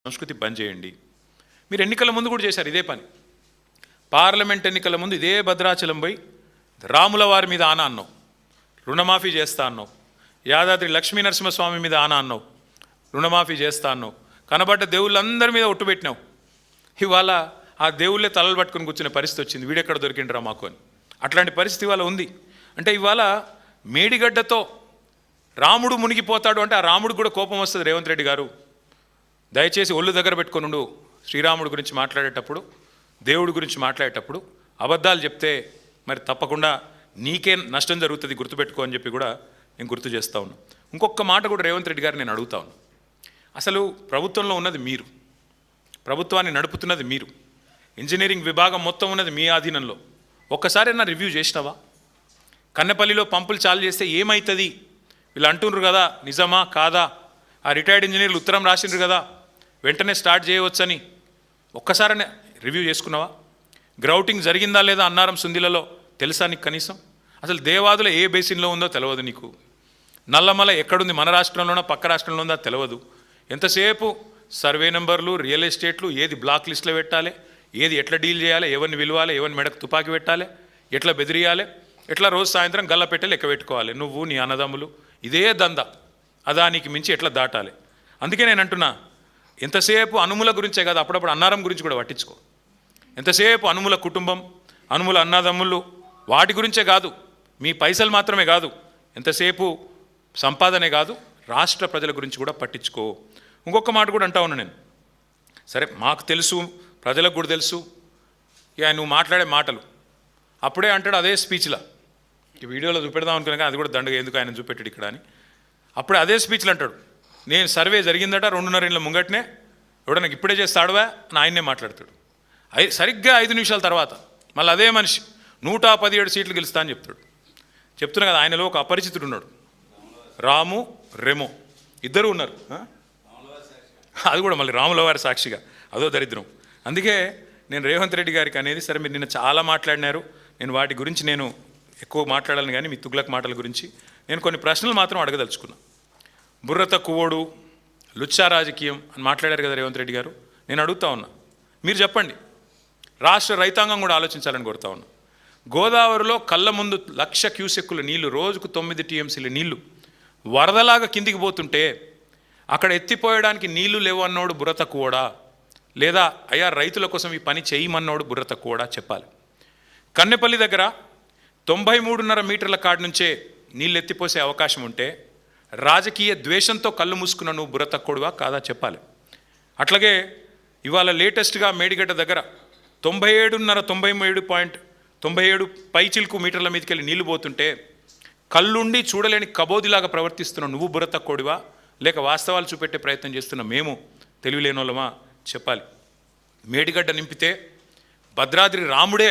సంస్కృతి బంద్ చేయండి. మీరు ఎన్నికల ముందు కూడా చేశారు ఇదే పని. పార్లమెంట్ ఎన్నికల ముందు ఇదే భద్రాచలం పోయి రాముల వారి మీద ఆన అన్నావు, రుణమాఫీ చేస్తా అన్నావు. యాదాద్రి లక్ష్మీ నరసింహస్వామి మీద ఆన అన్నావు, రుణమాఫీ చేస్తా అన్నావు. కనబడ్డ దేవుళ్ళందరి మీద ఒట్టు పెట్టినావు. ఇవాళ ఆ దేవుళ్ళే తలలు పట్టుకొని కూర్చునే పరిస్థితి వచ్చింది. వీడెక్కడ దొరికిండ్రా మాకు అని. అట్లాంటి పరిస్థితి ఇవాళ ఉంది. అంటే ఇవాళ మేడిగడ్డతో రాముడు మునిగిపోతాడు అంటే ఆ రాముడు కూడా కోపం వస్తుంది. రేవంత్ రెడ్డి గారు దయచేసి ఒళ్ళు దగ్గర పెట్టుకొనుండు. శ్రీరాముడు గురించి మాట్లాడేటప్పుడు, దేవుడి గురించి మాట్లాడేటప్పుడు అబద్ధాలు చెప్తే మరి తప్పకుండా నీకే నష్టం జరుగుతుంది, గుర్తుపెట్టుకో అని చెప్పి కూడా నేను గుర్తు చేస్తూ ఉన్నాను. ఇంకొక మాట కూడా రేవంత్ రెడ్డి గారు నేను అడుగుతా ఉన్నాను. అసలు ప్రభుత్వంలో ఉన్నది మీరు, ప్రభుత్వాన్ని నడుపుతున్నది మీరు, ఇంజనీరింగ్ విభాగం మొత్తం ఉన్నది మీ ఆధీనంలో. ఒక్కసారి నా రివ్యూ చేసినావా? కన్నెపల్లిలో పంపులు చాలు చేస్తే ఏమవుతుంది వీళ్ళు అంటున్నారు కదా, నిజమా కాదా? ఆ రిటైర్డ్ ఇంజనీర్లు ఉత్తరం రాసిండ్రు కదా, వెంటనే స్టార్ట్ చేయవచ్చని ఒక్కసారి రివ్యూ చేసుకున్నావా? గ్రౌటింగ్ జరిగిందా లేదా అన్నారం సుందిలలో తెలుసా నీకు కనీసం? అసలు దేవాదుల ఏ బేసిన్లో ఉందో తెలియదు నీకు. నల్లమల ఎక్కడుంది, మన రాష్ట్రంలోనో పక్క రాష్ట్రంలో ఉందో తెలియదు. ఎంతసేపు సర్వే నెంబర్లు, రియల్ ఎస్టేట్లు, ఏది బ్లాక్ లిస్ట్లో పెట్టాలి, ఏది ఎట్లా డీల్ చేయాలి, ఎవరిని విలువాలి, ఎవరిని మెడకు తుపాకి పెట్టాలి, ఎట్లా బెదిరియాలి, ఎట్లా రోజు సాయంత్రం గల్ల పెట్టే లెక్క పెట్టుకోవాలి. నువ్వు నీ అన్నదమ్ములు ఇదే దందా, అదానికి మించి ఎట్లా దాటాలి. అందుకే నేను అంటున్నా, ఎంతసేపు అనుముల గురించే కాదు, అప్పుడప్పుడు అన్నారం గురించి కూడా పట్టించుకో. ఎంతసేపు అనుముల కుటుంబం, అనుముల అన్నదమ్ములు వాటి గురించే కాదు, మీ పైసలు మాత్రమే కాదు, ఎంతసేపు సంపాదనే కాదు, రాష్ట్ర ప్రజల గురించి కూడా పట్టించుకో. ఇంకొక మాట కూడా అంటా ఉన్నా నేను. సరే మాకు తెలుసు, ప్రజలకు కూడా తెలుసు, ఇక నువ్వు మాట్లాడే మాటలు అప్పుడే అంటాడు అదే స్పీచ్లో, ఈ వీడియోలో చూపెడదాం అనుకున్నా కానీ అది కూడా దండగా ఎందుకు ఆయన చూపెట్టాడు ఇక్కడ అని. అప్పుడే అదే స్పీచ్లు అంటాడు, నేను సర్వే జరిగిందట 2.5 ఏళ్ళ ముంగట్నే, ఎవడన్నా ఇప్పుడే చేస్తాడువా అని ఆయన్నే మాట్లాడతాడు. సరిగ్గా 5 నిమిషాల తర్వాత మళ్ళీ అదే మనిషి 117 సీట్లు గెలుస్తా అని చెప్తున్నా కదా. ఆయనలో ఒక అపరిచితుడు ఉన్నాడు, రాము రెమో, ఇద్దరు ఉన్నారు. అది కూడా మళ్ళీ రాముల వారి సాక్షిగా, అదో దరిద్రం. అందుకే నేను రేవంత్ రెడ్డి గారికి అనేది, సరే మీరు నిన్న చాలా మాట్లాడినారు, నేను వాటి గురించి నేను ఎక్కువ మాట్లాడాలని కానీ మీ తుగ్లక్ మాటల గురించి నేను కొన్ని ప్రశ్నలు మాత్రం అడగదలుచుకున్నా. బుర్ర తక్కువోడు, లుచ్చా రాజకీయం అని మాట్లాడారు కదా రేవంత్ రెడ్డి గారు. నేను అడుగుతా ఉన్నా, మీరు చెప్పండి, రాష్ట్ర రైతాంగం కూడా ఆలోచించాలని కోరుతా ఉన్నా. గోదావరిలో కళ్ళ ముందు 1,00,000 క్యూసెక్కుల నీళ్లు, రోజుకు 9 టీఎంసీల నీళ్లు వరదలాగా కిందికి పోతుంటే అక్కడ ఎత్తిపోయడానికి నీళ్లు లేవు అన్నోడు బుర్ర తక్కువడా, లేదా అయ్యా రైతుల కోసం ఈ పని చేయమన్నోడు బుర్ర తక్కువడా చెప్పాలి. కన్నెపల్లి దగ్గర 93.5 మీటర్ల కాడి నుంచే నీళ్ళు ఎత్తిపోసే అవకాశం ఉంటే రాజకీయ ద్వేషంతో కళ్ళు మూసుకున్న నువ్వు బుర్ర తక్కువడువా కాదా చెప్పాలి. అట్లాగే ఇవాళ లేటెస్ట్గా మేడిగడ్డ దగ్గర 97 పైచిల్కు మీటర్ల మీదకి వెళ్ళి నీళ్లు పోతుంటే కళ్ళుండి చూడలేని కబోదిలాగా ప్రవర్తిస్తున్న నువ్వు బుర్ర తక్కువడివా, లేక వాస్తవాలు చూపెట్టే ప్రయత్నం చేస్తున్న మేము తెలివిలేని వాళ్ళమా చెప్పాలి. మేడిగడ్డ నింపితే భద్రాద్రి రాముడే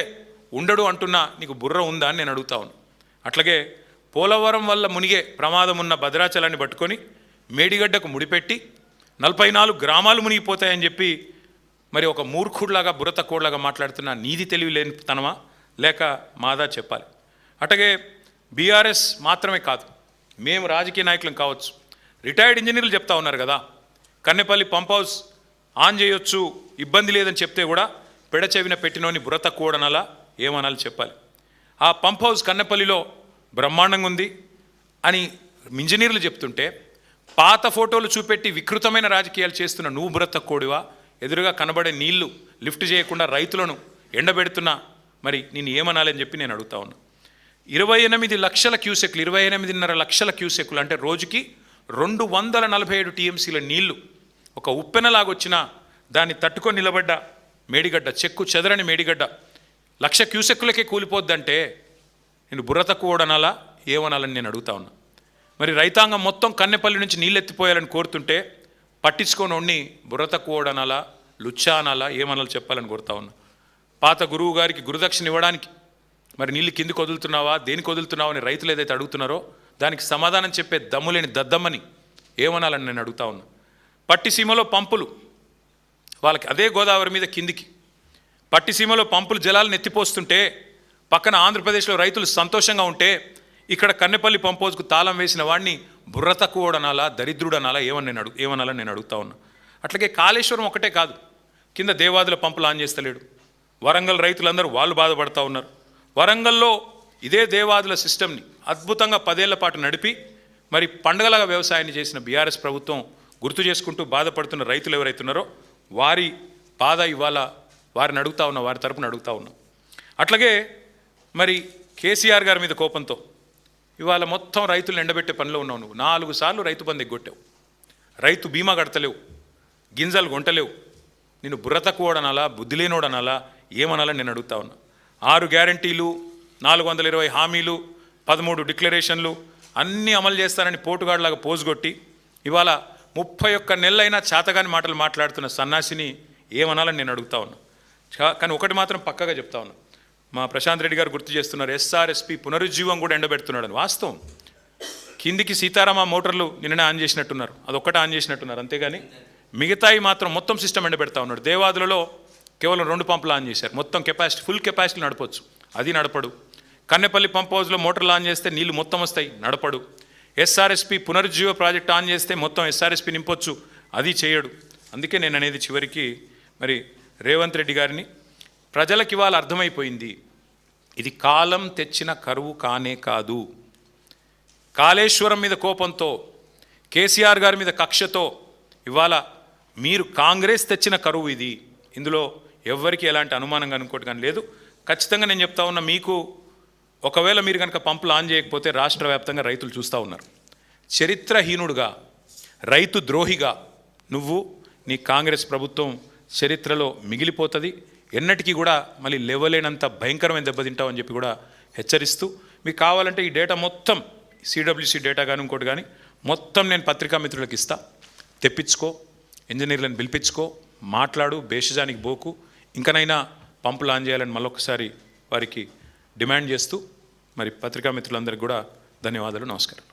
ఉండడు అంటున్నా నీకు బుర్ర ఉందా అని నేను అడుగుతా ఉన్నాను. అట్లాగే పోలవరం వల్ల మునిగే ప్రమాదం ఉన్న భద్రాచలాన్ని పట్టుకొని మేడిగడ్డకు ముడిపెట్టి 44 గ్రామాలు మునిగిపోతాయని చెప్పి మరి ఒక మూర్ఖుడిలాగా బుర్ర తక్కువలాగా మాట్లాడుతున్నా నీది తెలివి లేని తనమా లేక మాదా చెప్పాలి. అట్లాగే బీఆర్ఎస్ మాత్రమే కాదు, మేము రాజకీయ నాయకులం కావచ్చు, రిటైర్డ్ ఇంజనీర్లు చెప్తా ఉన్నారు కదా, కన్నెపల్లి పంప్ హౌస్ ఆన్ చేయొచ్చు ఇబ్బంది లేదని చెప్తే కూడా పెడచెవిన పెట్టినోని బుర్ర తక్కువడనాలా ఏమనాలి చెప్పాలి. ఆ పంప్ హౌస్ కన్నెపల్లిలో బ్రహ్మాండంగా ఉంది అని ఇంజనీర్లు చెప్తుంటే పాత ఫోటోలు చూపెట్టి వికృతమైన రాజకీయాలు చేస్తున్న నువ్వు బుర్ర తక్కువడివా, ఎదురుగా కనబడే నీళ్లు లిఫ్ట్ చేయకుండా రైతులను ఎండబెడుతున్నా మరి నేను ఏమనాలని చెప్పి నేను అడుగుతా ఉన్నా. 28 లక్షల క్యూసెక్లు, 28.5 లక్షల క్యూసెక్లు అంటే రోజుకి 247 టీఎంసీల నీళ్లు ఒక ఉప్పెనలాగొచ్చినా దాన్ని తట్టుకొని నిలబడ్డ మేడిగడ్డ, చెక్కు చెదరని మేడిగడ్డ 1,00,000 క్యూసెక్కులకే కూలిపోద్దంటే నేను బుర్ర తక్కువడనాలా ఏమనాలని నేను అడుగుతా ఉన్నా. మరి రైతాంగం మొత్తం కన్నెపల్లి నుంచి నీళ్ళు ఎత్తిపోయాలని కోరుతుంటే పట్టించుకోనోడిని బుర్ర తక్కువడనాలా, లుచ్చా అనాలా ఏమనాలి చెప్పాలని కోరుతా ఉన్నా. పాత గురువు గారికి గురుదక్షిణ ఇవ్వడానికి మరి నీళ్ళు కిందికి వదులుతున్నావా, దేనికి వదులుతున్నావా అని రైతులు ఏదైతే అడుగుతున్నారో దానికి సమాధానం చెప్పే దమ్ములేని దద్దమ్మని ఏమనాలని నేను అడుగుతా ఉన్నా. పట్టిసీమలో పంపులు, వాళ్ళకి అదే గోదావరి మీద కిందికి పట్టిసీమలో పంపులు జలాలను ఎత్తిపోస్తుంటే పక్కన ఆంధ్రప్రదేశ్లో రైతులు సంతోషంగా ఉంటే ఇక్కడ కన్నెపల్లి పంప్ హౌస్కు తాళం వేసిన వాడిని బుర్ర తక్కువడనాలా, దరిద్రుడనాలా ఏమనాలని నేను అడుగుతా ఉన్నా. అట్లాగే కాళేశ్వరం ఒకటే కాదు, కింద దేవాదుల పంపులు ఆన్ చేస్తలేడు. వరంగల్ రైతులందరూ వాళ్ళు బాధపడుతూ ఉన్నారు. వరంగల్లో ఇదే దేవాదుల సిస్టమ్ని అద్భుతంగా 10 ఏళ్ల పాటు నడిపి మరి పండగలాగా వ్యవసాయాన్ని చేసిన బీఆర్ఎస్ ప్రభుత్వం గుర్తు చేసుకుంటూ బాధపడుతున్న రైతులు ఎవరైతున్నారో వారి బాధ ఇవాళ వారిని అడుగుతా ఉన్నాం, వారి తరపున అడుగుతా ఉన్నాం. అట్లాగే మరి కేసీఆర్ గారి మీద కోపంతో ఇవాళ మొత్తం రైతులను ఎండబెట్టే పనిలో ఉన్నావు. నువ్వు 4 సార్లు రైతు బంధు ఎగ్గొట్టావు, రైతు బీమా కడతలేవు, గింజలు కొంటలేవు. నేను బుర్ర తక్కువడనాలా, బుద్ధి లేనోడనాలా, ఏమనాలని నేను అడుగుతా ఉన్నా. 6 గ్యారంటీలు, 420 హామీలు, 13 డిక్లరేషన్లు అన్నీ అమలు చేస్తానని పోటుగాడులాగా పోజుగొట్టి ఇవాళ 31 నెలలైనా చేతగాని మాటలు మాట్లాడుతున్న సన్నాసిని ఏమనాలని నేను అడుగుతా ఉన్నా. కానీ ఒకటి మాత్రం పక్కగా చెప్తా ఉన్నా, మా ప్రశాంత్ రెడ్డి గారు గుర్తు చేస్తున్నారు, ఎస్ఆర్ఎస్పి పునరుజ్జీవం కూడా ఎండబెడుతున్నాడని. వాస్తవం, కిందికి సీతారామ మోటార్లు నిన్ననే ఆన్ చేసినట్టున్నారు, అదొక్కటే ఆన్ చేసినట్టున్నారు, అంతేగాని మిగతాయి మాత్రం మొత్తం సిస్టమ్ ఎండబెడతా ఉన్నాడు. దేవాదులలో కేవలం 2 పంపులు ఆన్ చేశారు, మొత్తం కెపాసిటీ ఫుల్ కెపాసిటీ నడపవచ్చు, అది నడపడు. కన్నెపల్లి పంప్ హౌస్లో మోటార్లు ఆన్ చేస్తే నీళ్లు మొత్తం వస్తాయి, నడపడు. ఎస్ఆర్ఎస్పి పునరుజ్జీవ ప్రాజెక్ట్ ఆన్ చేస్తే మొత్తం ఎస్ఆర్ఎస్పి నింపొచ్చు, అది చేయడు. అందుకే నేను అనేది చివరికి మరి రేవంత్ రెడ్డి గారిని, ప్రజలకు ఇవాళ అర్థమైపోయింది, ఇది కాలం తెచ్చిన కరువు కానే కాదు. కాళేశ్వరం మీద కోపంతో, కేసీఆర్ గారి మీద కక్షతో ఇవాళ మీరు కాంగ్రెస్ తెచ్చిన కరువు ఇది. ఇందులో ఎవ్వరికి ఎలాంటి అనుమానంగా అనుకోటి కానీ లేదు. ఖచ్చితంగా నేను చెప్తా ఉన్నా, మీకు ఒకవేళ మీరు కనుక పంపులు ఆన్ చేయకపోతే రాష్ట్ర వ్యాప్తంగా రైతులు చూస్తూ ఉన్నారు. చరిత్రహీనుడుగా, రైతు ద్రోహిగా నువ్వు, నీ కాంగ్రెస్ ప్రభుత్వం చరిత్రలో మిగిలిపోతుంది. ఎన్నటికీ కూడా మళ్ళీ లేవలేనంత భయంకరమైన దెబ్బతింటామని చెప్పి కూడా హెచ్చరిస్తూ, మీకు కావాలంటే ఈ డేటా మొత్తం సిడబ్ల్యూసి డేటా కానీ ఇంకోటి కానీ మొత్తం నేను పత్రికా మిత్రులకు ఇస్తా, తెప్పించుకో, ఇంజనీర్లను పిలిపించుకో, మాట్లాడు, బేషజానికి బోకు, ఇంకనైనా పంపులు ఆన్ చేయాలని మళ్ళొకసారి వారికి డిమాండ్ చేస్తూ మరి పత్రికా మిత్రులందరికీ కూడా ధన్యవాదాలు, నమస్కారం.